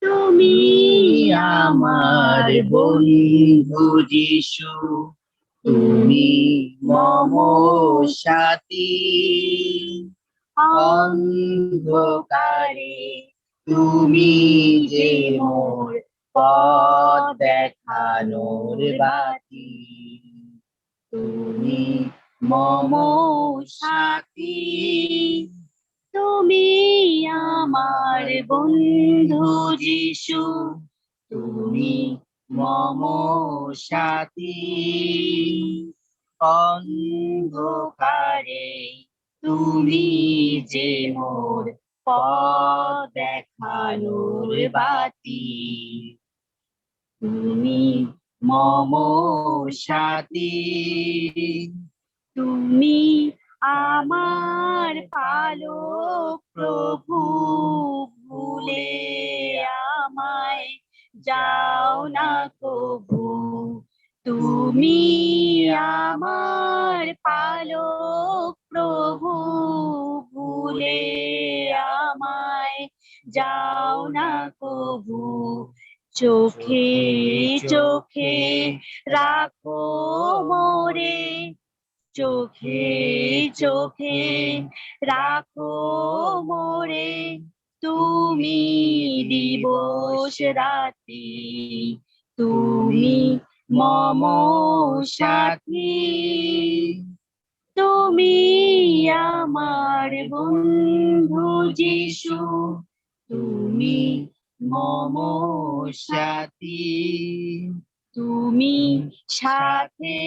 তুমি আমার বন্ধু যিশু, তুমি মম সাথী। অন্ধকারে তুমি যে মোর পথ দেখানোর বাতি। তুমি মম সাথী, তুমি আমার বন্ধু যিশু, তুমি মম সাথী। অন্ধকারে তুমি যে মোর পথ দেখানোর বাতি। তুমি মম সাথী, তুমি আমার পালক প্রভু, ভুলে আমায় যাও না কভু। তুমি আমার পালক প্রভু, ভুলে আমায় যাও না কভু। চোখে চোখে রাখো মোরে, চোখে চোখে রাখো মোরে। তুমি দিবস রাতি, তুমি মম সাথী। তুমি আমার বন্ধু যিশু, তুমি মম সাথী। তুমি সাথে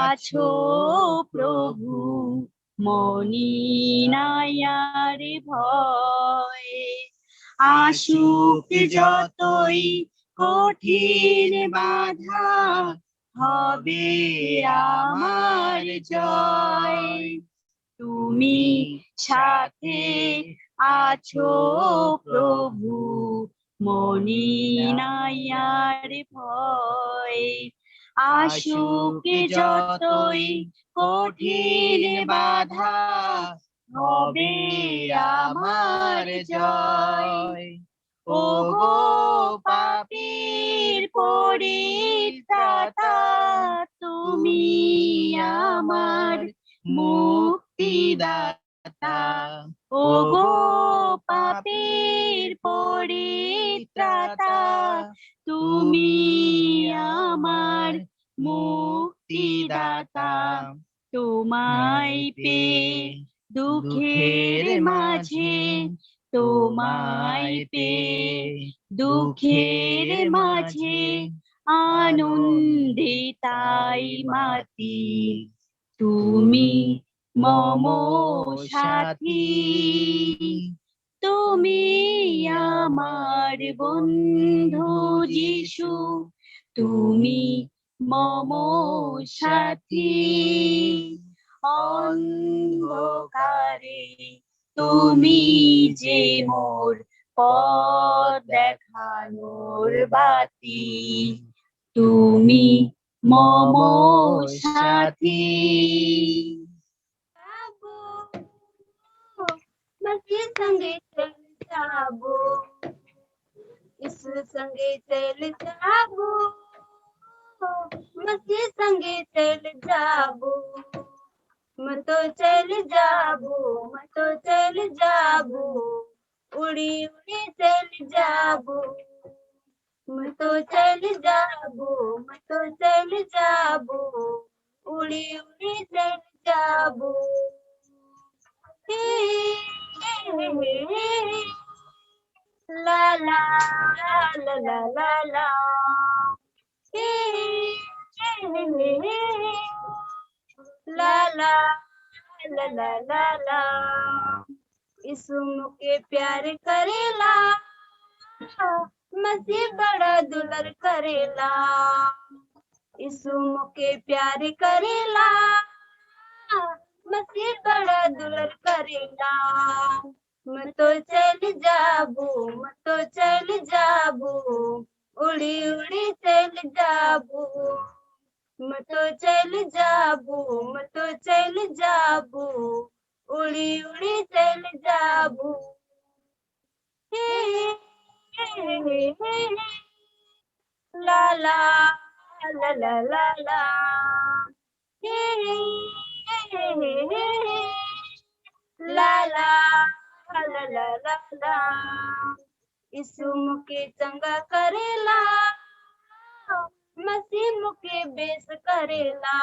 আছো প্রভু, মনি নাই আর ভয়। আসুক যতই কঠিন বাধা, হবে আমার জয়। তুমি সাথে আছো প্রভু, মনি নাই আর ভয়। আসুক যতই কঠিন বাধা, হবে আমার জয়। ওগো পাপীর পরিত্রাতা, তুমি আমার মুক্তিদাতা। ওগো পাপীর পরিত্রাতা, তুমি আমার মুক্তিদাতা। তোমায় পেয়ে দুঃখের মাঝে, তোমায় পেয়ে দুঃখের মাঝে, আনন্দিতাই মাতি। তুমি মম সাথী, তুমি আমার বন্ধু যিশু, তুমি মম সাথী। অন্ধকারে তুমি যে মোর পথ দেখানোর বাতি। তুমি মম সাথী। मस्ती संगे चल जाबो, इस संगे चल जाबो, मस्ती संगे चल जाबो। मैं तो चल जाबो, मैं तो चल जाबो, उड़ी उड़ी चल जाबो। मैं तो चल जाबो, मैं तो चल जाबो, उड़ी उड़ी चल जाबो। La la la la la la. La la la la la la. इसुम के प्यार करेला, मसीह बड़ा दुलर करेला। इसुम के प्यार करेला, मसीह बड़ा दुलर करेला। मैं तो चल जाबू, मैं तो चल जाबू, उड़ी उड़ी चल जाबू। मैं तो चल जाबू, मैं तो चल जाबू, उड़ी उड़ी चल जाबू। ला ला ला ला ला ला ला ला ला ला ला ला यीशु मुके चंगा करेला मसीह मुके बेस करेला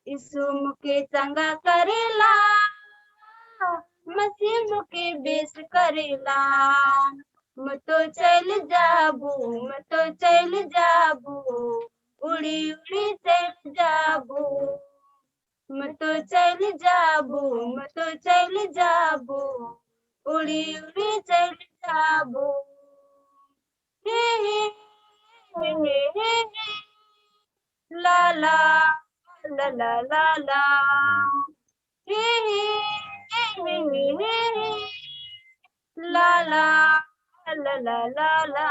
यीशु मुके चंगा करेला मसीह मुके बेस करेला मैं तो चल जाबू मैं तो चल जाबू उड़ी उड़ी चल जाबू मैं तो चल जाबू मैं तो चल जाबू उड़ी उड़ी चल जाबू हे हे हे हे हे ला ला ला ला ला ला हे हे हे हे ला ला ला ला ला ला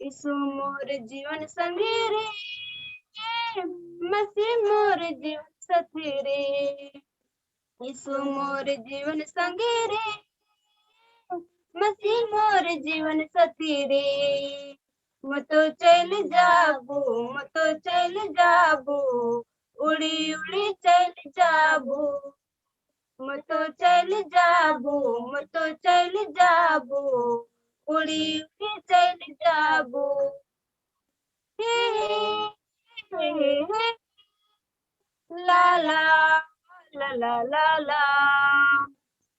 यीशु मोर जीवन संगी रे मसीह मोर जीवन साथी रे यीशु मोर जीवन संगी रे मसीह मोर जीवन साथी रे मैं तो चल जाबू मैं तो चल जाबू उड़ी उड़ी चल जाबू मैं तो चल जाबू मैं तो चल जाबू उड़ी उड़ी चल जाबू हे हे हे ला ला ला ला ला ला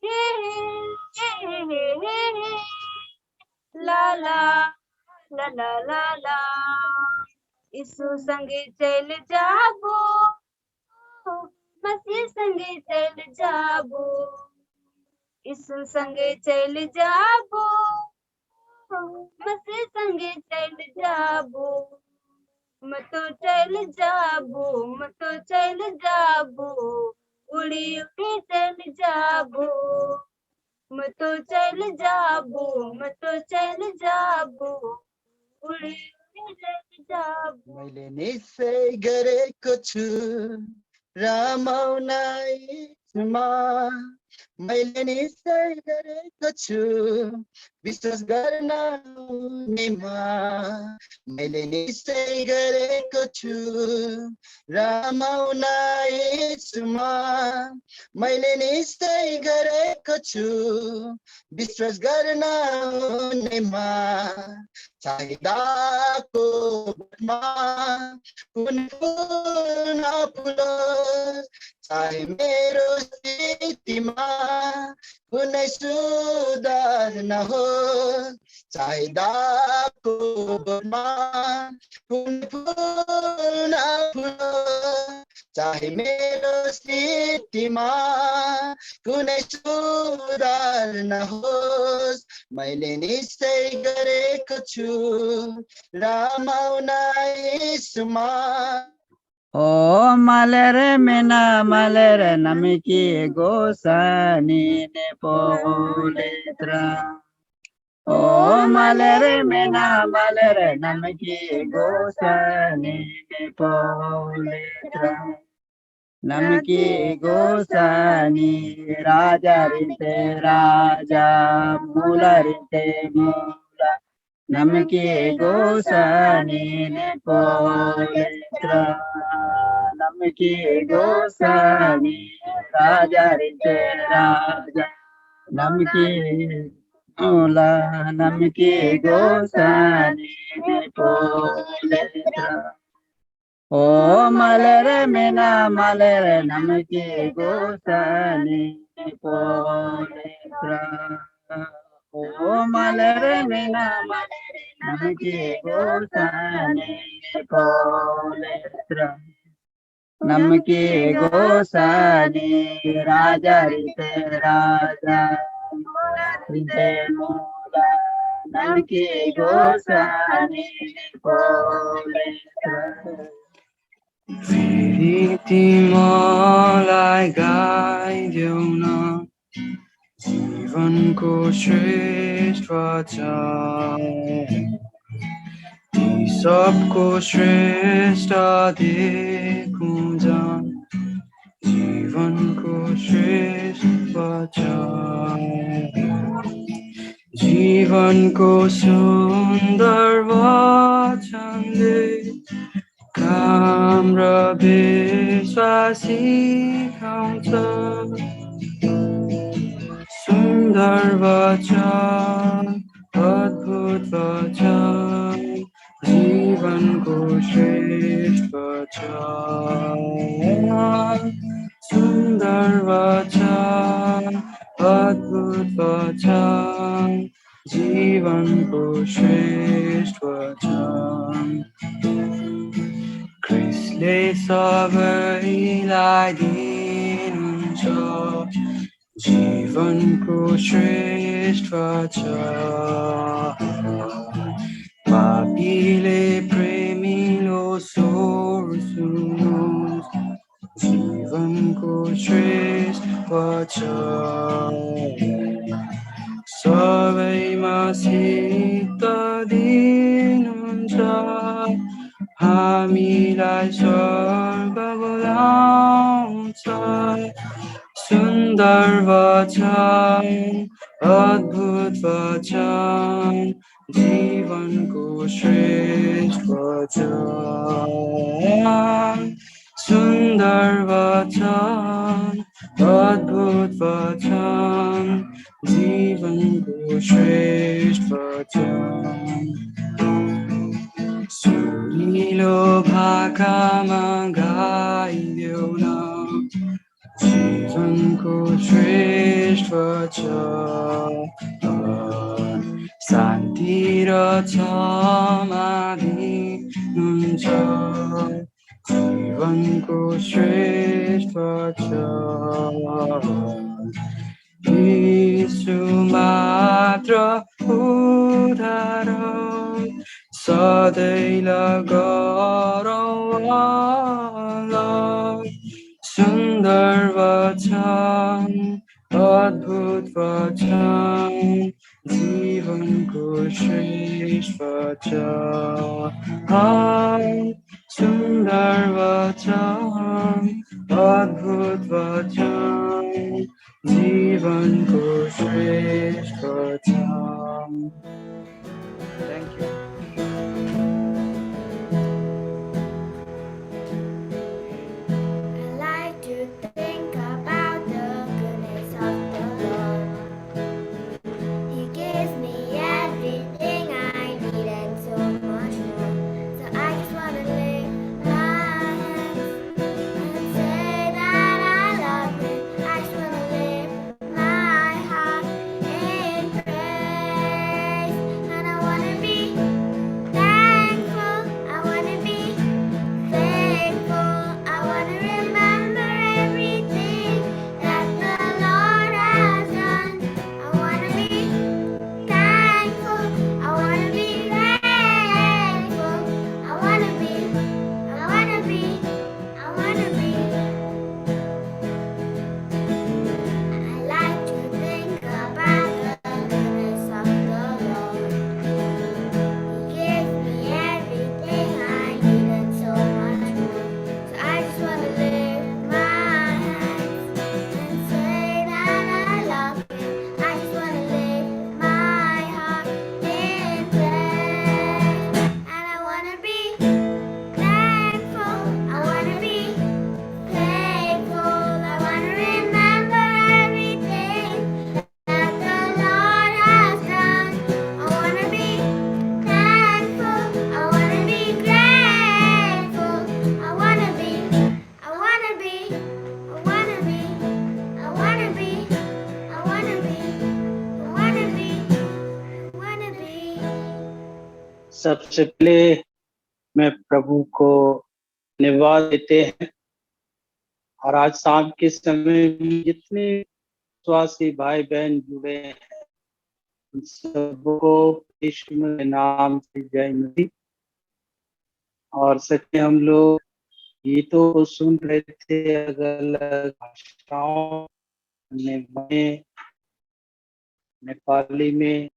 हे हे हे ला ला ला ला ला ला यीशु संगे चल जाबू मसीह संगे चल जाबू यीशु संगे चल जाबू मसीह संगे चल जाबू मैं तो चल जाबू मैं तो चल जाबू उड़ी उड़ी चल जाबू मैं तो चल जाबू मैं तो चल जाबू उड़ी उड़ी चल जाबू मैले निश्चय गरेको छु रमाउन यसमा मैले निश्चय गरेको छु विश्वास गर्न उनीमा मैले निश्चय गरेको छु रमाउन यसमा मैले निश्चय गरेको छु विश्वास गर्न उनीमा चाहिदाको बोटमा कुन फुल नफुलोस् चाहे मेरो स्थितिमा कुनै सुधार नहोस् चाहिदाको बोटमा कुन फुल नफुलोस् चाहे मेरो स्थितिमा कुनै सुधार नहोस् मैले निश्चय गरेको छु रमाउन यसमा ओ malere mena malere namiki gosani ne poletra O malere mena malere namiki gosani ne poletra namiki gosani raja rinte raja mula rinte mula namiki gosani ne poletra namiki gosani raja rinte raja namiki mula namiki gosani ne poletra O malere mena malere namiki gosani ne poletra O malere mena malere namiki gosani ne poletra namiki gosani raja rite raja rite mula namiki gosani ne poletra तिमीलाई गाइदेऊ न जीवनको श्रेष्ठ वचन ती सबको श्रेष्ठ देखौँ जान जीवनको श्रेष्ठ वचन जीवनको सुन्दर वचनले काम र विश्वास सिकाउँछ। सुन्दर वचन, अद्भुत वचन, जीवनको श्रेष्ठ वचन। सुन्दर वचन, अद्भुत वचन, जीवनको श्रेष्ठ वचन। ख्रिस्टले सबैलाई दिनुहुन्छ जीवनको श्रेष्ठ वचन। पापीले प्रेमिलो स्वर सुन्नुहोस् जीवनको श्रेष्ठ वचन। सबैमा सित दिनुहुन्छ हामीलाई स्वर्ग बोलाउँछ। सुन्दर वचन, अद्भुत वचन, जीवनको श्रेष्ठ वचन। सुन्दर वचन, अद्भुत वचन, जीवनको श्रेष्ठ वचन। सुनिलो भाकामा गाइदेऊ न जीवनको श्रेष्ठ वचन। शान्ति र क्षमा दिनुहुन्छ जीवनको श्रेष्ठ वचन। यीशु मात्र उद्धारक सधैँ गरौँ अलग। सुन्दर वचन, अद्भुत वचन, जीवनको श्रेष्ठ वचन। सुन्दर वचन, अद्भुत वचन, जीवनको श्रेष्ठ वचन। Thank you. I like to think about the goodness of the Lord. He gives me everything I need and so much more. So I just want to lift my hands and say that I love Him. I just want to lift my heart in praise. And I want to be thankful. I want to be faithful. I want to remember everything that the Lord has done. I want to be thankful. I want to be grateful. I want to be. I want to be. I want to be. I like to think about the goodness of the Lord. He gives me everything I need and so much more. So I just want to lift my hands and say that I love Him. I just want to lift my heart in praise. And I want to be thankful. I want to be faithful. I want to remember everything that the Lord has done. I want to be thankful. I want to be grateful. I want to be. I want to be. I want to be. I want to be. I want to be. I want to be. I want to be. सबसे पहले मैं प्रभु को धन्यवाद देते हैं और आज शाम के समय में जितने विश्वासी भाई बहन जुड़े हैं उन सबको यीशु के नाम से जय मसीह। और सच्चे हम लोग गीतों को सुन रहे थे अलग-अलग भाषाओं में, नेपाली में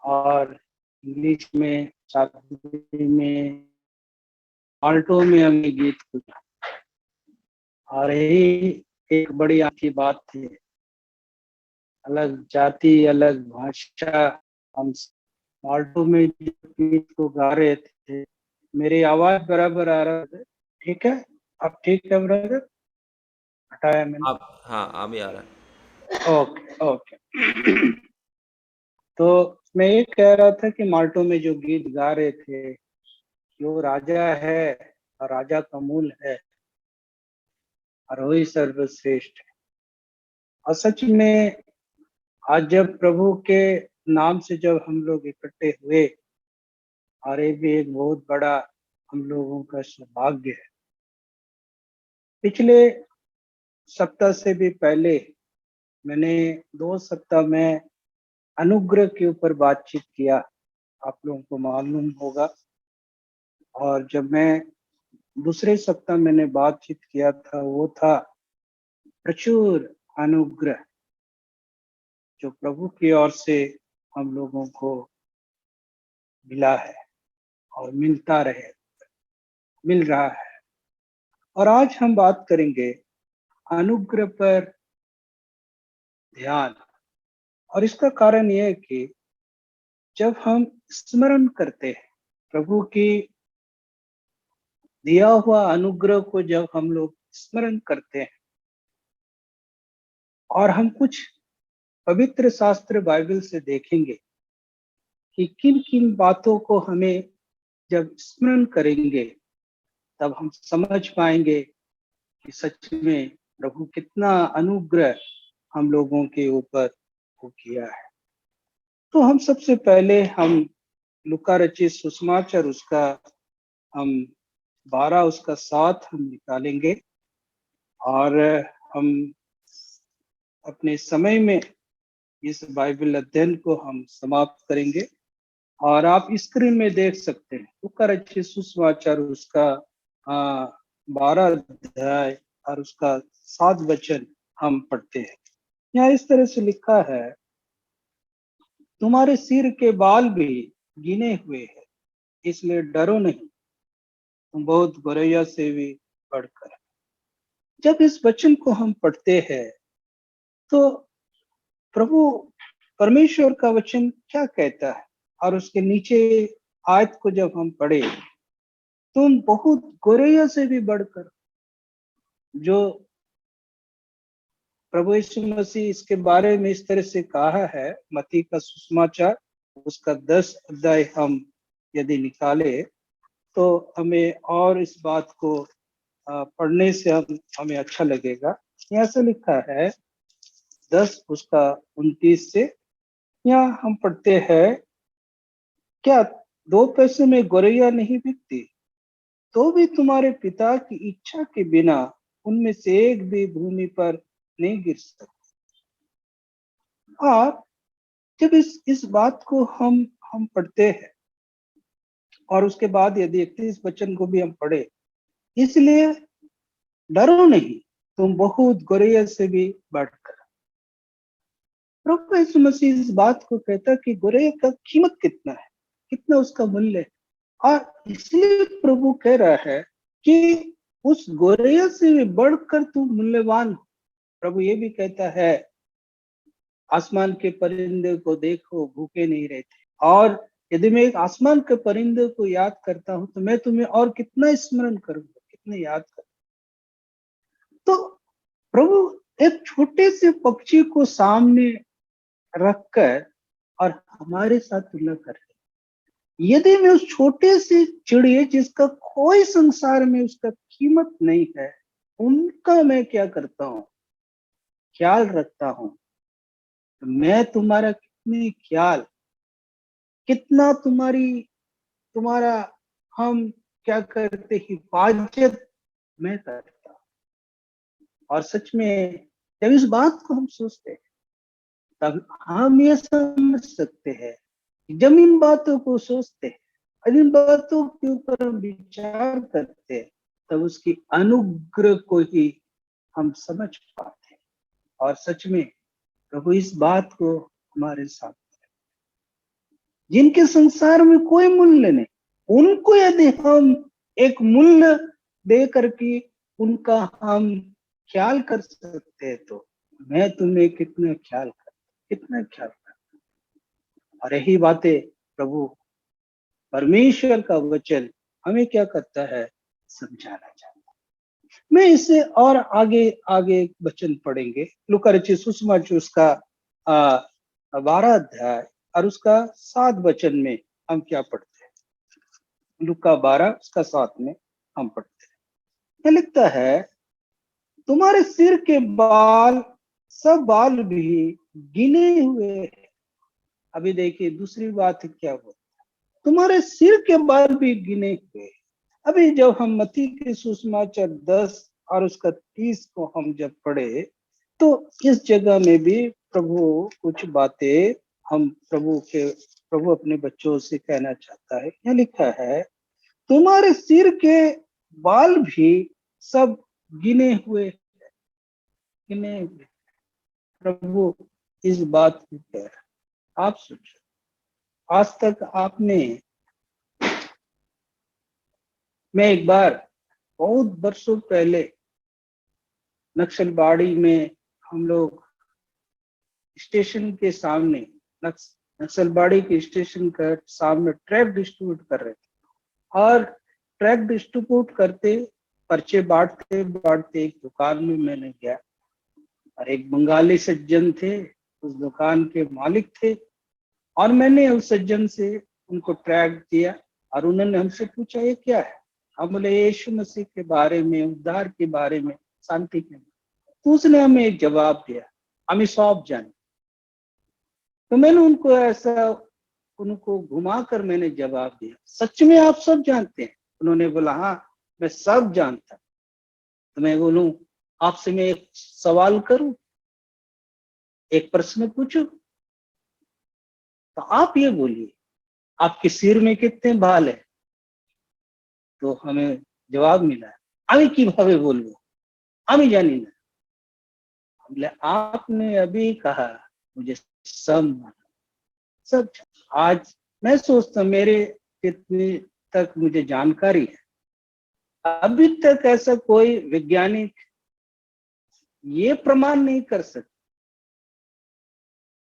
और इंग्लिश में, चाकरी में, आल्टो में हमने गीत सुना और यही एक बड़ी अच्छी बात थी अलग जाति, अलग भाषा, हम माल्टो में जो गीत को गा रहे थे, मेरी आवाज बराबर आ रहा है? ठीक है, अब ठीक है ब्रदर? हटाया मैंने। आप हाँ अभी आ रहा है। Okay okay. तो मैं ये कह रहा था कि माल्टो में जो गीत गा रहे थे कि वो राजा है और राजा का मूल है और वही सर्वश्रेष्ठ है। और सच में आज जब प्रभु के नाम से जब हम लोग इकट्ठे हुए, और ये भी एक बहुत बड़ा हम लोगों का सौभाग्य है। पिछले सप्ताह से भी पहले मैंने 2 सप्ताह में अनुग्रह के ऊपर बातचीत किया, आप लोगों को मालूम होगा। और जब मैं दूसरे सप्ताह मैंने बातचीत किया था, वो था प्रचुर अनुग्रह जो प्रभु की ओर से हम लोगों को मिला है और मिलता रहे, मिल रहा है। और आज हम बात करेंगे अनुग्रह पर ध्यान। और इसका कारण यह है कि जब हम स्मरण करते हैं प्रभु की दिया हुआ अनुग्रह को, जब हम लोग स्मरण करते हैं और हम कुछ पवित्र शास्त्र बाइबल से देखेंगे कि किन किन बातों को हमें जब स्मरण करेंगे, तब हम समझ पाएंगे कि सच में प्रभु कितना अनुग्रह हम लोगों के ऊपर वो किया है। तो हम सबसे पहले हम लूका रचित सुसमाचार उसका हम 12 उसका 7 हम निकालेंगे और हम अपने समय में इस बाइबल अध्ययन को हम समाप्त करेंगे। और आप स्क्रीन में देख सकते हैं लूका रचित सुसमाचार उसका 12 अध्याय और उसका 7 वचन हम पढ़ते हैं। यहाँ इस तरह से लिखा है, तुम्हारे सिर के बाल भी गिने हुए हैं, इसलिए डरो नहीं, तुम बहुत गोरैया से भी बढ़कर। जब इस वचन को हम पढ़ते हैं तो प्रभु परमेश्वर का वचन क्या कहता है, और उसके नीचे आयत को जब हम पढ़े, तुम बहुत गोरैया से भी बढ़कर, जो प्रभु यीशु मसीह इसके बारे में इस तरह से कहा है। मत्ती का सुसमाचार उसका 10 अध्याय हम यदि निकाले तो हमें और इस बात को पढ़ने से हमें अच्छा लगेगा। यहाँ से लिखा है 10 उसका 29 से, यहाँ हम पढ़ते हैं, क्या 2 पैसे में गोरैया नहीं बिकती, तो भी तुम्हारे पिता की इच्छा के बिना उनमें से एक भी भूमि पर नहीं गिर सकता। और जब इस बात को हम पढ़ते हैं और उसके बाद यदि 31 वचन को भी हम पढ़े, इसलिए डरो नहीं, तुम बहुत गोरैया से भी बढ़कर। प्रभु यीशु मसीह इस बात को कहता कि गोरैया का कीमत कितना है, कितना उसका मूल्य है। और इसलिए प्रभु कह रहा है कि उस गोरैया से भी बढ़कर तुम मूल्यवान हो। प्रभु ये भी कहता है, आसमान के परिंदे को देखो, भूखे नहीं रहते, और यदि मैं एक आसमान के परिंदे को याद करता हूं तो मैं तुम्हें और कितना स्मरण करूंगा, कितने याद करूंगा। तो प्रभु एक छोटे से पक्षी को सामने रखकर और हमारे साथ तुलना कर रहे। यदि मैं उस छोटे से चिड़िया जिसका कोई संसार में उसका कीमत नहीं है, उनका मैं क्या करता हूं, ख्याल रखता हूं, तो मैं तुम्हारा कितने ख्याल, कितना तुम्हारा हम क्या करते, हिफाजत मैं करता हूं। और सच में जब इस बात को हम सोचते हैं तब हम ये समझ सकते हैं कि जब इन बातों को सोचते हैं और इन बातों के ऊपर हम विचार करते हैं, तब उसकी अनुग्रह को ही हम समझ पाते हैं। और सच में प्रभु इस बात को हमारे साथ, जिनके संसार में कोई मूल्य नहीं, उनको यदि हम एक मूल्य दे करके उनका हम ख्याल कर सकते हैं, तो मैं तुम्हें कितना ख्याल कर। कितना ख्याल रखता है। और यही बातें प्रभु परमेश्वर का वचन हमें क्या करता है, समझाना चाहता है। मैं इससे और आगे आगे वचन पढ़ेंगे। लूका रचित सुसमाचार उसका 12 अध्याय और उसका 7 वचन में हम क्या पढ़ते हैं। लूका 12 उसका 7 में हम पढ़ते हैं, क्या लिखता है, तुम्हारे सिर के बाल सब बाल भी गिने हुए हैं। अभी देखिए दूसरी बात क्या हो, तुम्हारे सिर के बाल भी गिने हुए। अभी जब हम मत्ती के सुसमाचार 10 और उसका 30 को हम जब पढ़े तो इस जगह में भी प्रभु कुछ बातें हम प्रभु अपने बच्चों से कहना चाहता है। क्या लिखा है, तुम्हारे सिर के बाल भी सब गिने हुए। प्रभु इस बात को कह रहा है। आप सोचो, आज तक आपने, मैं एक बार बहुत वर्षों पहले नक्सलबाड़ी में हम लोग स्टेशन के सामने, नक्सलबाड़ी के स्टेशन के सामने ट्रैक डिस्ट्रीब्यूट कर रहे थे और ट्रैक डिस्ट्रीब्यूट करते पर्चे बांटते बांटते एक दुकान में मैंने गया और एक बंगाली सज्जन थे, उस दुकान के मालिक थे, और मैंने उस सज्जन से उनको ट्रैक दिया और उन्होंने हमसे पूछा ये क्या है। हम बोले यीशु मसीह के बारे में, उद्धार के बारे में, शांति के। तो उसने हमें एक जवाब दिया, हमें सब जाने। तो मैंने उनको घुमाकर मैंने जवाब दिया, सच में आप सब जानते हैं? उन्होंने बोला हाँ मैं सब जानता। तो मैं बोलूं आपसे मैं एक सवाल करूं, एक प्रश्न पूछूं? तो आप ये बोलिए आपके सिर में कितने बाल है? तो हमें जवाब मिला, আমি কিভাবে বলবো, আমি জানি না। बोले आपने अभी कहा मुझे सब सब। आज मैं सोचता मेरे कितनी तक मुझे जानकारी है, अभी तक ऐसा कोई वैज्ञानिक ये प्रमाण नहीं कर सकता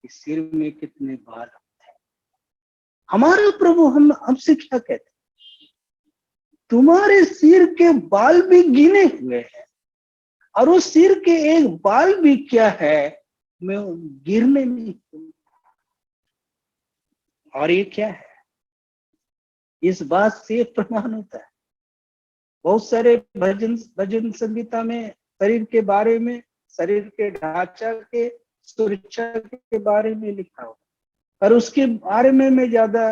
कि सिर में कितने बाल होते हैं। हमारा प्रभु हमसे क्या कहते हैं, तुम्हारे सिर के बाल भी गिने हुए हैं और उस सिर के एक बाल भी क्या है, मैं गिरने नहीं दूंगा। और ये क्या है, इस बात से प्रमाण होता है। बहुत सारे भजन संगीता में शरीर के बारे में, शरीर के ढांचा के सुरक्षा के बारे में लिखा हो, पर उसके बारे में मैं ज्यादा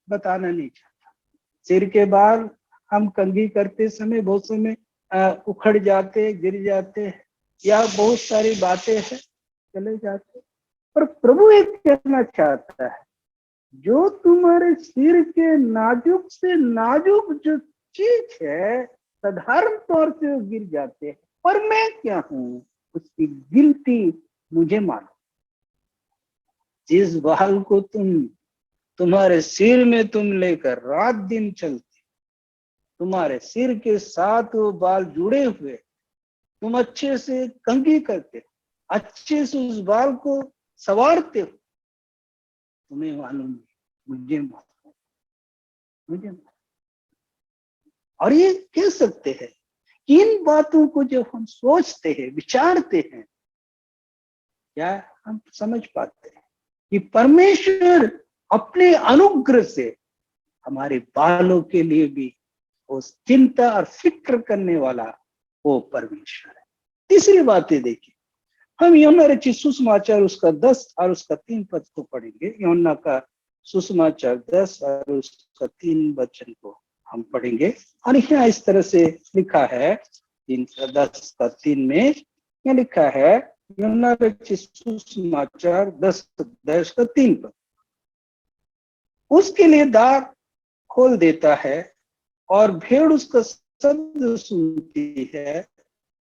बताना नहीं चाहता। सिर के बाल हम कंघी करते समय बहुत समय उखड़ जाते, गिर जाते हैं, या बहुत सारी बातें हैं चले जाते। पर प्रभु एक कहना चाहता है, जो तुम्हारे सिर के नाजुक से नाजुक जो चीज है साधारण तौर से वो गिर जाते हैं, पर मैं क्या हूं उसकी गिनती मुझे मालूम। जिस बाल को तुम्हारे सिर में तुम लेकर रात दिन चलते, तुम्हारे सिर के साथ वो बाल जुड़े हुए, तुम अच्छे से कंघी करते, अच्छे से उस बाल को संवारते हो, तुम्हें मालूम है, मुझे मालूम, मुझे मालूम। और ये कह सकते हैं कि इन बातों को जब हम सोचते हैं, विचारते हैं, क्या हम समझ पाते हैं कि परमेश्वर अपने अनुग्रह से हमारे बालों के लिए भी वो चिंता और फिक्र करने वाला वो परमेश्वर है। तीसरी बात ये देखिए, हम यूहन्ना रचित सुसमाचार उसका 10 और उसका 3 पद को पढ़ेंगे। यूहन्ना का सुसमाचार 10 और उसका 3 वचन को हम पढ़ेंगे। और यहाँ इस तरह से लिखा है, 10 का 3 में क्या लिखा है, यूहन्ना रचित सुसमाचार 10 का 3 पद, उसके लिए द्वार खोल देता है और भेड़ उसका शब्द सुनती है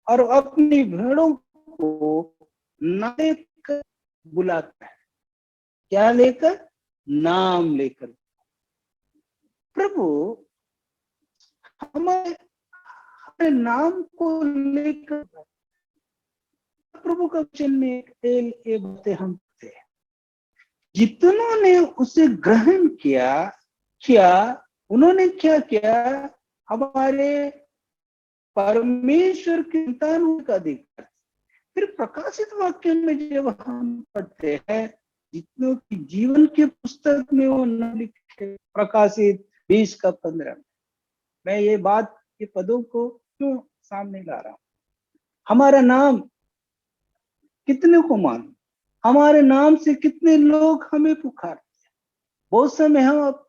और अपनी भेड़ों को नाम लेकर बुलाता है। क्या लेकर? नाम लेकर। प्रभु हमारे नाम को लेकर, प्रभु का वचन में एक बातें हम करते हैं, जितनों ने उसे ग्रहण किया उन्होंने क्या किया, हमारे परमेश्वर के संतान का अधिकार। फिर प्रकाशित वाक्य में जब हम पढ़ते हैं, जितनों की जीवन के पुस्तक में वो नाम लिखे, प्रकाशित 20:15। मैं ये बात, ये पदों को क्यों सामने ला रहा हूं? हमारा नाम कितने को मालूम? हमारे नाम से कितने लोग हमें पुकारते हैं? बहुत समय हम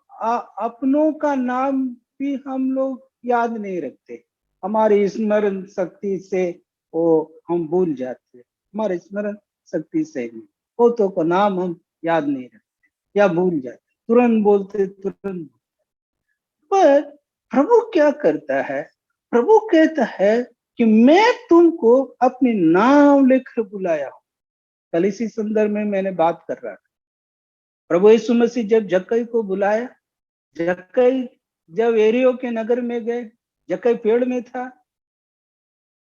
अपनों का नाम भी हम लोग याद नहीं रखते, हमारी स्मरण शक्ति से वो हम भूल जाते हैं। हमारे स्मरण शक्ति से नहीं, बहुतों को नाम हम याद नहीं रखते या भूल जाते, तुरंत बोलते तुरंत। पर प्रभु क्या करता है? प्रभु कहता है कि मैं तुमको अपने नाम लेकर बुलाया हूं। कल इसी संदर्भ में मैंने बात कर रहा था। प्रभु यीशु मसीह जब जक्कई को बुलाया, जक्कई जब एरियो के नगर में गए, जक्कई पेड़ में था,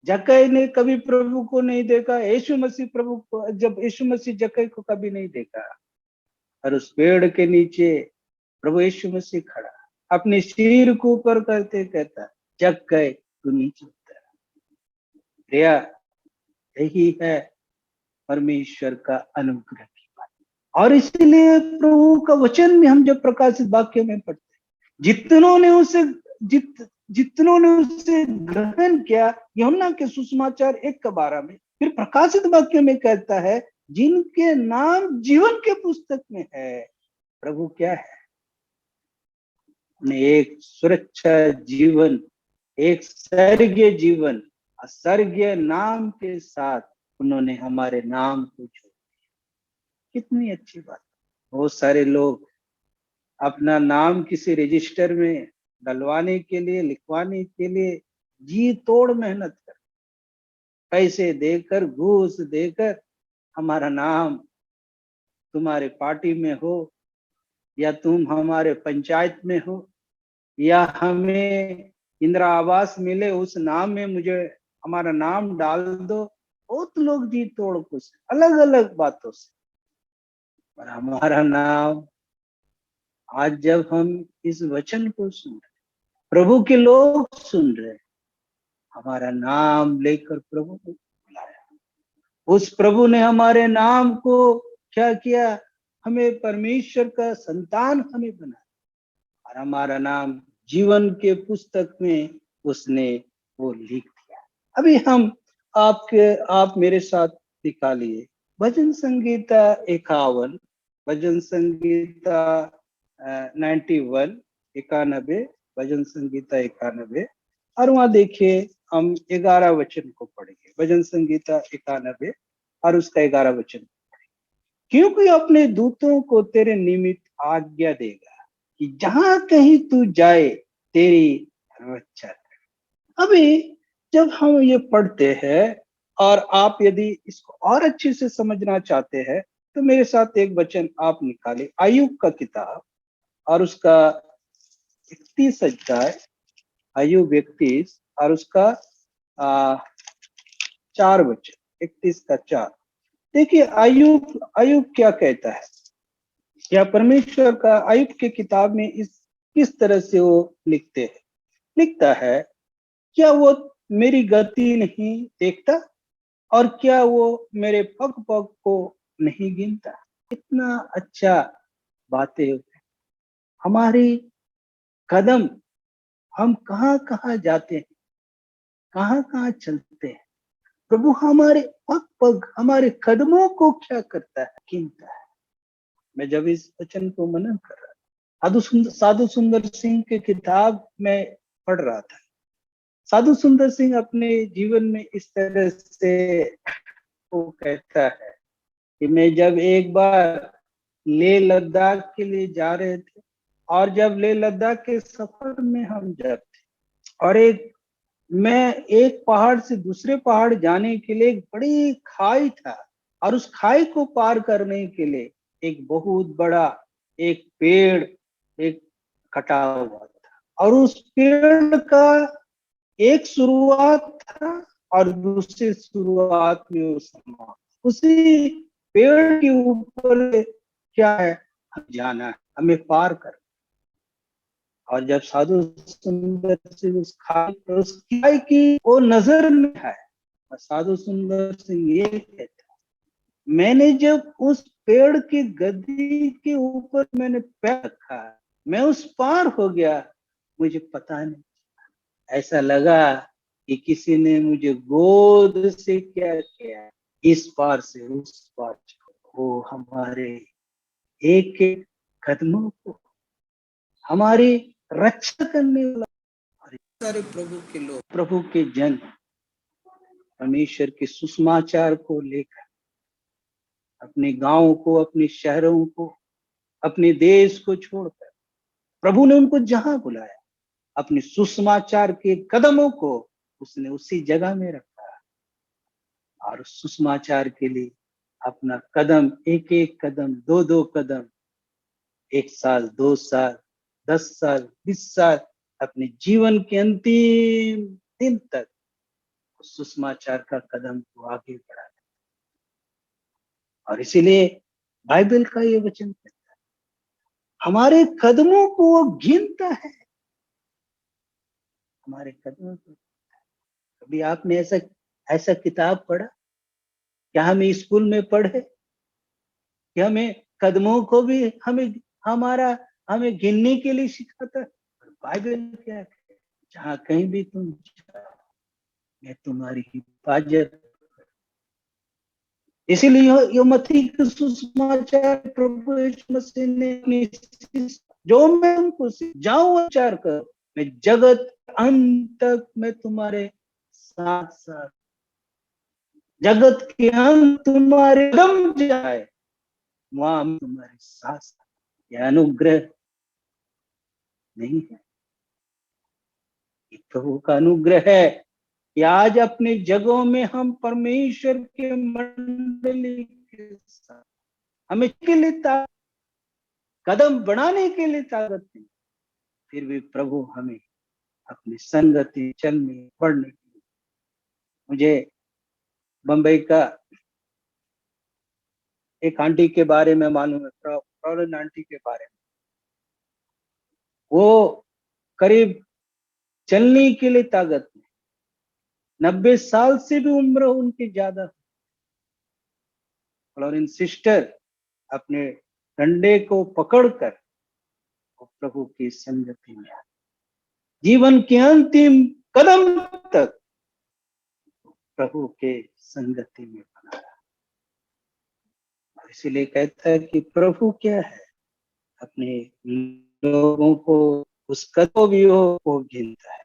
जक्कई ने कभी प्रभु को नहीं देखा। यीशु मसीह प्रभु को, जब यीशु मसीह जक्कई को कभी नहीं देखा, और उस पेड़ के नीचे प्रभु यीशु मसीह खड़ा, अपने सिर को ऊपर करते कहता, जक्कई तू नीचे उतर। प्रिया, यही है परमेश्वर का अनुग्रह की बात। और इसलिए प्रभु का वचन में हम जब प्रकाशित वाक्य में पढ़ते, जितनों ने उसे ग्रहण किया, यूहन्ना के सुसमाचार 1:12 में। फिर प्रकाशित वाक्य में कहता है, जिनके नाम जीवन के पुस्तक में है। प्रभु क्या है? ने एक सुरक्षा जीवन, एक स्वर्गीय जीवन, स्वर्गीय नाम के साथ उन्होंने हमारे नाम को जोड़ दिया। कितनी अच्छी बात। बहुत सारे लोग अपना नाम किसी रजिस्टर में डलवाने के लिए, लिखवाने के लिए जी तोड़ मेहनत कर, पैसे देकर, घूस देकर, हमारा नाम तुम्हारे पार्टी में हो, या तुम हमारे पंचायत में हो, या हमें इंदिरा आवास मिले, उस नाम में मुझे हमारा नाम डाल दो। बहुत लोग जी तोड़ कुछ अलग अलग बातों से, पर हमारा नाम, आज जब हम इस वचन को सुन रहे, प्रभु के लोग सुन रहे, हमारा नाम लेकर प्रभु को बुलाया। उस प्रभु ने हमारे नाम को क्या किया? हमें परमेश्वर का संतान हमें बनाया, और हमारा नाम जीवन के पुस्तक में उसने वो लिख दिया। अभी हम आप मेरे साथ निकालिए भजन संगीता 51, भजन संगीता 91, 91, भजन संगीता 91, और वहां देखिए हम 11 वचन को पढ़ेंगे। भजन संगीता 91 और उसका 11 वचन। क्योंकि अपने दूतों को तेरे निमित्त आज्ञा देगा कि जहां कहीं तू जाए तेरी रक्षा करे। अभी जब हम ये पढ़ते हैं, और आप यदि इसको और अच्छे से समझना चाहते हैं, तो मेरे साथ एक वचन आप निकाले, अय्यूब का किताब और उसका 31 अध्याय, अय्यूब 31 और उसका 4 वचन, 31 का 4। देखिए अय्यूब क्या कहता है, या परमेश्वर का अय्यूब के किताब में किस तरह से वो लिखता है, क्या वो मेरी गति नहीं देखता, और क्या वो मेरे पग पग को नहीं गिनता। कितना अच्छा बातें होते हैं। हमारी कदम, हम कहाँ कहाँ जाते हैं, कहाँ कहाँ चलते हैं, प्रभु हमारे पग पग, हमारे कदमों को क्या करता है? गिनता है। मैं जब इस वचन को मनन कर रहा था, साधु सुंदर सिंह के किताब में पढ़ रहा था। साधु सुंदर सिंह अपने जीवन में इस तरह से वो कहता है कि मैं जब एक बार लेह लद्दाख के लिए जा रहे थे, और जब लेह लद्दाख के सफर में हम जब थे, और मैं एक पहाड़ से दूसरे पहाड़ जाने के लिए एक बड़ी खाई था, और उस खाई को पार करने के लिए एक बहुत बड़ा एक पेड़ एक कटा हुआ था, और उस पेड़ का एक शुरुआत था और दूसरी शुरुआत में उसी पेड़ के ऊपर क्या है, हमें जाना है, हमें पार कर। और जब साधु सुंदर सिंह उस खाई की वो नजर में है, साधु सुंदर सिंह ये कहता, मैंने जब उस पेड़ की गद्दी के ऊपर मैंने पैर रखा, मैं उस पार हो गया, मुझे पता नहीं, ऐसा लगा कि किसी ने मुझे गोद से क्या किया, इस पार से उस पार। वो हमारे एक एक कदमों को हमारी रक्षा करने वाला, सारे प्रभु के लोग, प्रभु के जन परमेश्वर के सुसमाचार को लेकर अपने गांव को, अपने शहरों को, अपने देश को छोड़कर प्रभु ने उनको जहां बुलाया, अपने सुसमाचार के कदमों को उसने उसी जगह में रखा। और उस सुसमाचार के लिए अपना कदम, एक एक कदम, दो दो कदम, 1 साल, 2 साल, 10 साल, 20 साल, अपने जीवन के अंतिम दिन तक सुसमाचार का कदम को आगे बढ़ा। और इसीलिए बाइबल का ये वचन कहता है, हमारे कदमों को वो गिनता है, हमारे कदमों को। कभी आपने ऐसा किताब पढ़ा? क्या हमें स्कूल में पढ़े कि हमें कदमों को भी हमें गिनने के लिए सिखाता है? बाइबल क्या है, जहां कहीं भी तुम जाओ, मैं तुम्हारी हिफाजत। इसीलिए यो मत्ती के सुसमाचार प्रभु यीशु मसीह ने जो मैं तुमको जाऊं विचार कर, मैं जगत अंत तक मैं तुम्हारे साथ साथ, जगत के अंत तुम्हारे कदम जाए वहां तुम्हारे साथ साथ। यह अनुग्रह नहीं है, ये प्रभु का अनुग्रह है कि आज अपने जगहों में हम परमेश्वर के मंडली के साथ, हमें के लिए कदम बढ़ाने के लिए ताकत नहीं, फिर भी प्रभु हमें अपनी संगति चलने पढ़ने के लिए। मुझे बंबई का एक आंटी के बारे में मालूम है, प्रॉब्लम आंटी के बारे में। वो करीब चलने के लिए ताकत नहीं, 90 साल से भी उम्र उनकी ज्यादा। फ्लोरेंस सिस्टर अपने डंडे को पकड़कर प्रभु की संगति में, जीवन के अंतिम कदम तक प्रभु के संगति में बना रहा। इसीलिए कहता है कि प्रभु क्या है, अपने लोगों को उस कदमों भी को गिनता है।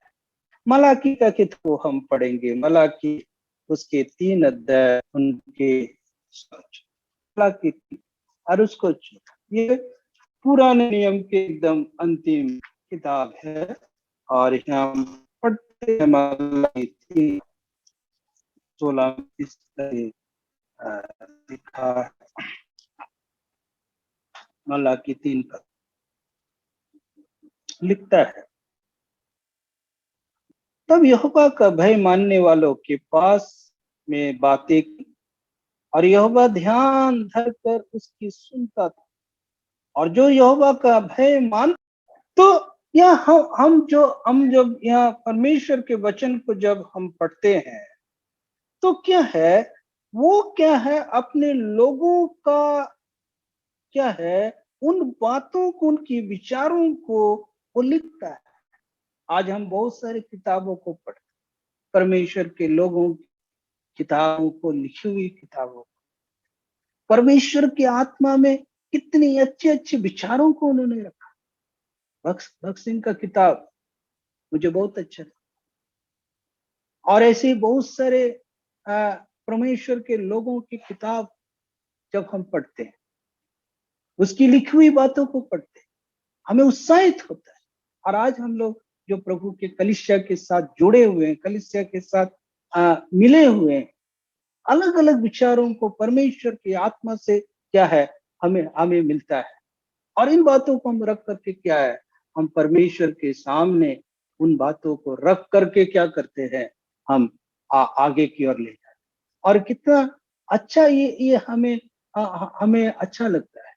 मलाकी का किताब हम पढ़ेंगे, मलाकी उसके 3 अध्याय, उनके मलाकी और उसको ये पुराने नियम के एकदम अंतिम किताब है। और हम पढ़ते हैं मलाकी 16 लिखा, मलाकी 3 पर लिखता है, तब यहोवा का भय मानने वालों के पास में बातें की, और यहोवा ध्यान धर कर उसकी सुनता था। और जो यहोवा का भय मान, तो यह हम जब यहाँ परमेश्वर के वचन को जब हम पढ़ते हैं तो क्या है, वो क्या है, अपने लोगों का क्या है, उन बातों को, उनकी विचारों को वो लिखता है। आज हम बहुत सारी किताबों को पढ़ते, परमेश्वर के लोगों की किताबों को, लिखी हुई किताबों को, परमेश्वर की आत्मा में कितनी अच्छे अच्छे विचारों को उन्होंने रखा। भक्त सिंह का किताब मुझे बहुत अच्छा था। और ऐसे बहुत सारे परमेश्वर के लोगों की किताब जब हम पढ़ते हैं, उसकी लिखी हुई बातों को पढ़ते हैं, हमें उत्साहित होता है। और आज हम लोग जो प्रभु के कलीसिया के साथ जुड़े हुए हैं, कलीसिया के साथ मिले हुए हैं, अलग अलग विचारों को परमेश्वर की आत्मा से क्या है, हमें मिलता है। और इन बातों को हम रख करके क्या है, हम परमेश्वर के सामने उन बातों को रख करके क्या करते हैं, हम आगे की ओर ले जाते। और कितना अच्छा ये हमें अच्छा लगता है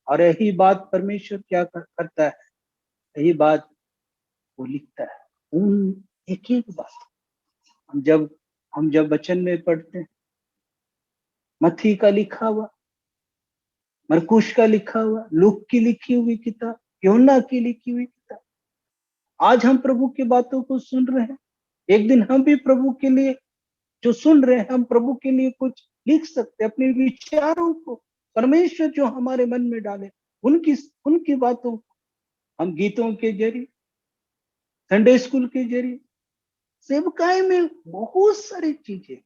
और यही बात परमेश्वर क्या करता है, यही बात वो लिखता है। उन एक एक बात हम जब वचन में पढ़ते हैं, मत्ती का लिखा हुआ, मरकुश का लिखा हुआ, लूक की लिखी हुई किताब, यूहन्ना की लिखी हुई किताब, आज हम प्रभु की बातों को सुन रहे हैं। एक दिन हम भी प्रभु के लिए जो सुन रहे हैं, हम प्रभु के लिए कुछ लिख सकते हैं, अपने विचारों को परमेश्वर जो हमारे मन में डाले, उनकी बातों को हम गीतों के जरिए, संडे स्कूल के जरिए, सेवकाई में बहुत सारी चीजें हैं।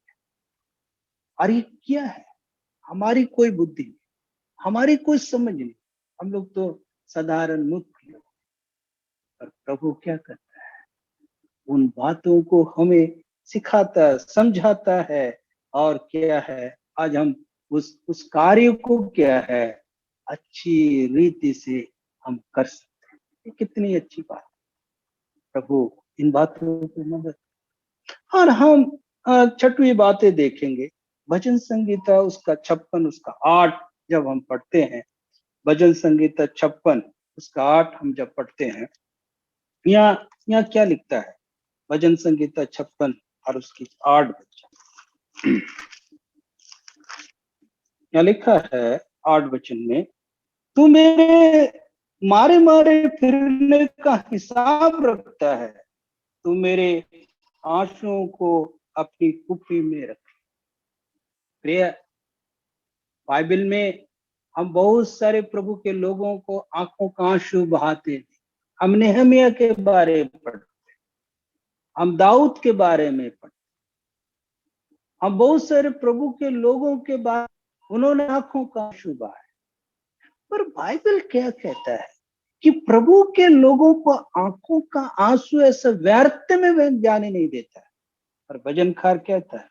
और ये क्या है, हमारी कोई बुद्धि नहीं, हमारी कोई समझ नहीं, हम लोग तो साधारण मूर्ख लोग। पर प्रभु क्या करता है, उन बातों को हमें सिखाता है, समझाता है। और क्या है, आज हम उस कार्य को क्या है अच्छी रीति से हम कर सकते हैं। ये कितनी अच्छी बात है, प्रभु इन बातों को मदद। और हम 6वीं बातें देखेंगे, भजन संगीता उसका 56 उसका 8 जब हम पढ़ते हैं, भजन संगीता 56 उसका 8 हम जब पढ़ते हैं, यहाँ क्या लिखता है, भजन संगीता 56 और उसकी 8 वचन। यहाँ लिखा है 8 वचन में, तू मेरे मारे मारे फिरने का हिसाब रखता है, तू मेरे आंसुओं को अपनी कुप्पी में रख। प्रिय, बाइबल में हम बहुत सारे प्रभु के लोगों को आंखों का आंसू बहाते थे। हम नेहमिया के बारे में पढ़ते, हम दाऊद के बारे में पढ़ते, हम बहुत सारे प्रभु के लोगों के बारे, उन्होंने आंखों का आंसू बहाए। पर बाइबल क्या कहता है कि प्रभु के लोगों को आंखों का आंसू ऐसा व्यर्थ में जाने नहीं देता है। पर भजनकार कहता है,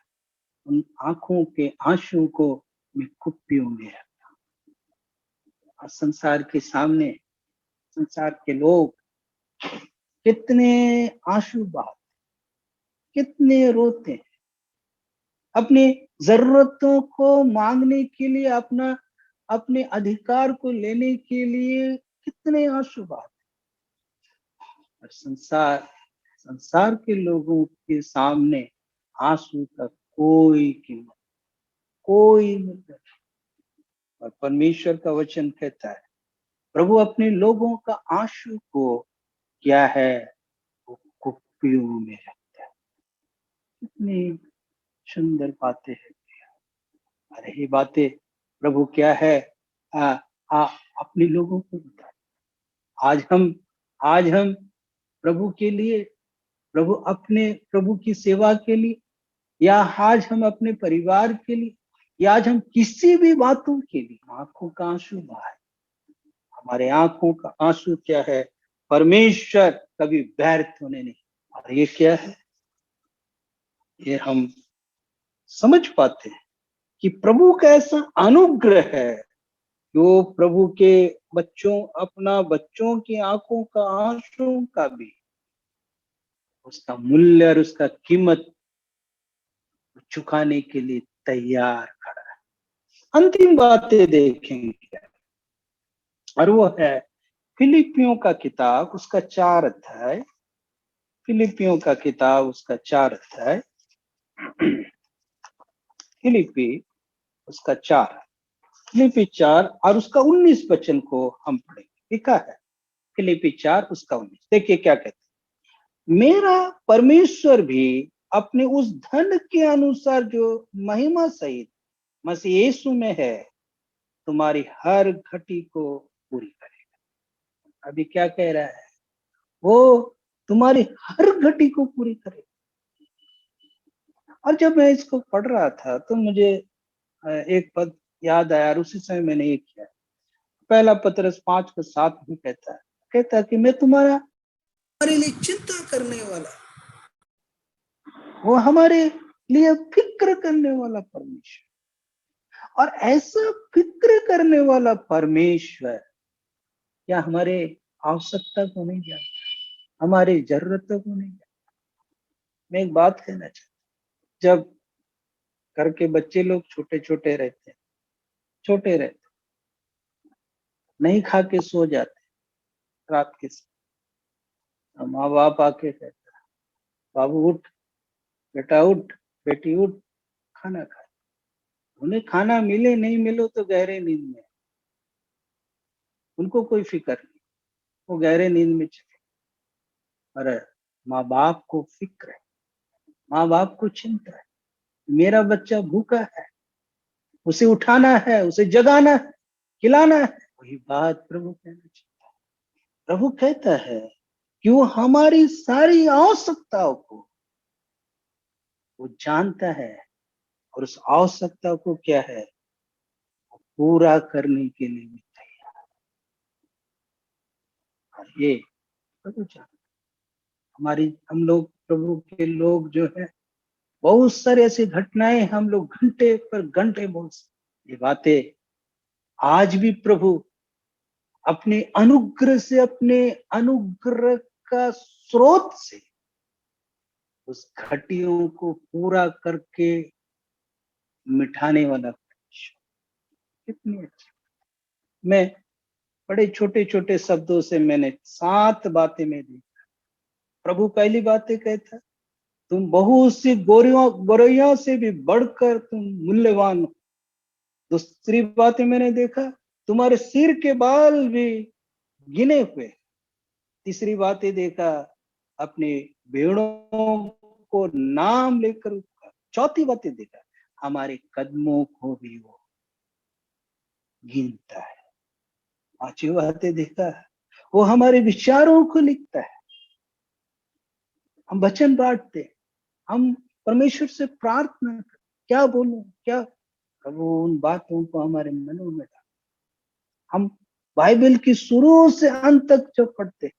उन आंखों के आंसू को मैं कुप्पियों में रखता हूं। संसार के सामने संसार के लोग कितने आंसू बहाते, कितने रोते हैं, अपनी जरूरतों को मांगने के लिए, अपने अधिकार को लेने के लिए कितने आंसू बहाते। और संसार के लोगों के सामने आंसू का कोई कीमत, कोई मूल्य नहीं। और परमेश्वर का वचन कहता है, प्रभु अपने लोगों का आंसू को क्या है, वो कुप्पियों में रखता है। कितनी सुंदर बातें हैं। अरे ये बातें प्रभु क्या है, अपने लोगों को बता। आज हम प्रभु के लिए, प्रभु की सेवा के लिए, या आज हम अपने परिवार के लिए, या आज हम किसी भी बातों के लिए आंखों का आंसू बहाए। हमारे आंखों का आंसू क्या है, परमेश्वर कभी व्यर्थ होने नहीं। और ये क्या है, ये हम समझ पाते हैं कि प्रभु का ऐसा अनुग्रह है, जो प्रभु के बच्चों की आंखों का आंसू का भी उसका मूल्य और उसका कीमत चुकाने के लिए तैयार खड़ा है। अंतिम बातें देखेंगे, और वो है फिलिपियों का किताब उसका 4 अध्याय, फिलिपियों का किताब उसका 4 अध्याय, फिलिपी उसका 4, फिलिपी 4 और उसका 19 वचन को हम पढ़ेंगे। लिखा है फिलिपी 4 उसका 19, देखिए क्या कहते हैं, मेरा परमेश्वर भी अपने उस धन के अनुसार जो महिमा सहित मसीह यीशु में है, तुम्हारी हर घटी को पूरी करेगा। अभी क्या कह रहा है, वो तुम्हारी हर घटी को पूरी करेगा। और जब मैं इसको पढ़ रहा था तो मुझे एक पद याद आया, और उसी समय मैंने ये किया। पहला पतरस 5:7 भी कहता है कि मैं तुम्हारे लिए चिंता करने वाला, वो हमारे लिए फिक्र करने वाला परमेश्वर। और ऐसा फिक्र करने वाला परमेश्वर क्या हमारे आवश्यकता को नहीं जानता, हमारी जरूरतों को नहीं जानता। मैं एक बात कहना चाहता, जब घर के बच्चे लोग छोटे रहते, नहीं खा के सो जाते रात के समय। माँ बाप आके कहता बाबू उठ, बेटा उठ, बेटी उठ, खाना खा। उन्हें खाना मिले नहीं मिले तो गहरे नींद में, उनको कोई फिक्र नहीं, वो गहरे नींद में चले। अरे माँ बाप को फिक्र है, माँ बाप को चिंता है, मेरा बच्चा भूखा है, उसे उठाना है, उसे जगाना है, खिलाना है। वही बात प्रभु कहना चाहता है। प्रभु कहता है कि वो हमारी सारी आवश्यकताओं को वो जानता है और उस आवश्यकता को क्या है वो पूरा करने के लिए भी तैयार। और ये प्रभु जानता है। हम लोग प्रभु के लोग जो है, बहुत सारे ऐसी घटनाएं हम लोग घंटे पर घंटे बोल सकते। ये बातें आज भी प्रभु अपने अनुग्रह से, अपने अनुग्रह का स्रोत से उस घटियों को पूरा करके मिटाने वाला कितनी अच्छी। मैं बड़े छोटे छोटे शब्दों से मैंने 7 बातें में दी। प्रभु पहली बातें कहता, तुम बहुत सी गोरियों से भी बढ़कर तुम मूल्यवान हो। दूसरी बातें मैंने देखा, तुम्हारे सिर के बाल भी गिने हुए। तीसरी बातें देखा, अपने भेड़ों को नाम लेकर उसका। चौथी बातें देखा, हमारे कदमों को भी वो गिनता है। पांचवी बातें देखा, वो हमारे विचारों को लिखता है। हम वचन बांटते, हम परमेश्वर से प्रार्थना करते, क्या बोलूं क्या, प्रभु उन बातों को हमारे मनों में डाल। हम बाइबल की शुरू से अंत तक जो पढ़ते,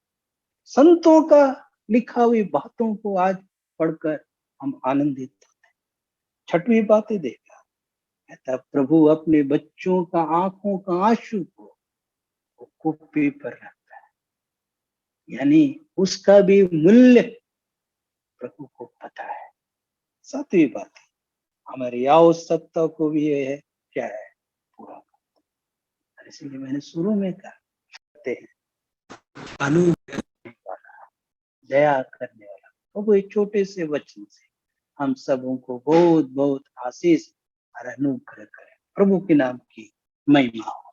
संतों का लिखा हुई बातों को आज पढ़कर हम आनंदित होते। छठवीं बातें देखा, कहता प्रभु अपने बच्चों का आंखों का आंसू को कुप्पी पर रखता है, यानी उसका भी मूल्य प्रभु को पता है। सातवीं बात, हमारी आवश्यकता को भी ये है क्या है पूरा करता है। इसलिए मैंने शुरू में कहा करते हैं अनुग्रह वाला, दया करने वाला प्रभु। एक छोटे से वचन से हम सबों को बहुत बहुत आशीष और अनुग्रह करें। प्रभु के नाम की महिमा हो।